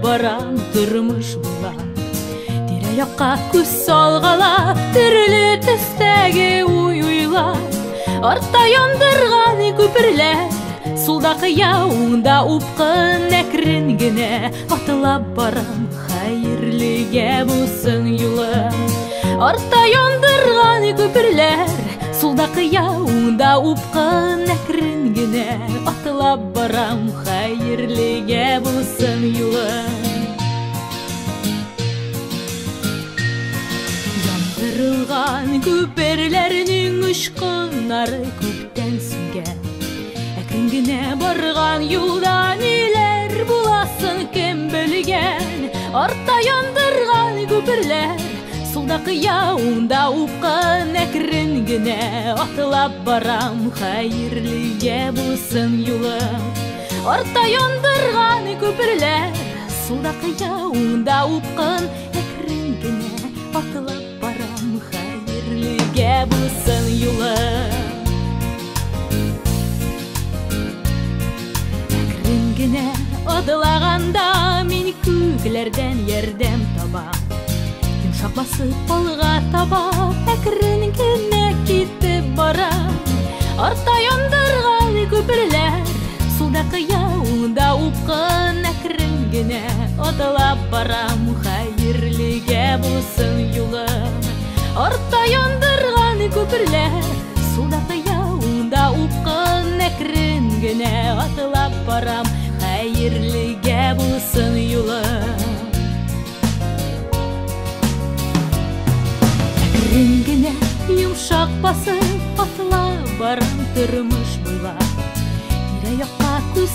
барам тұрмыш буйлап. Тирә-якка күз салгалап, төрле төстәге уй уйлап. Артта яндырган күперләр, сулда кыяуында упкын әкрен генә атылап барам, хәерлегә булсын юлым. Артта яндырган күперләр, сулда кыяуында упкын әкрен генә атылап барам, хәерлегә булсын юлым. Яндырылган күперләрнең очкыннары күктән сүнгән. Әкрен генә барган юлда ниләр буласын кем белгән. Артта яндырган күперләр, сулда кыяуында упкын әкрен генә атылап барам, хәерлегә булсын юлым. Артта яндырган күперләр, сулда кыяуында упкын әкрен генә атылап барам, хәерлегә булсын юлым. Әкрен генә адылаганда мин күкләрдән ярдәм табам. Йомшак басып алга таба, әкрен генә китеп барам. Артта яндырган күперләр, сулда кыяуында упкын әкрен генә атылап барам, хәерлегә булсын юлым. Артта яндырган күперләр, сулда кыяуында упкын әкрен генә атылап барам, хәерлегә булсын юлым. Әкрен генә йомшак басып атылап барам, тормыш буйлап. Тирә-якка күз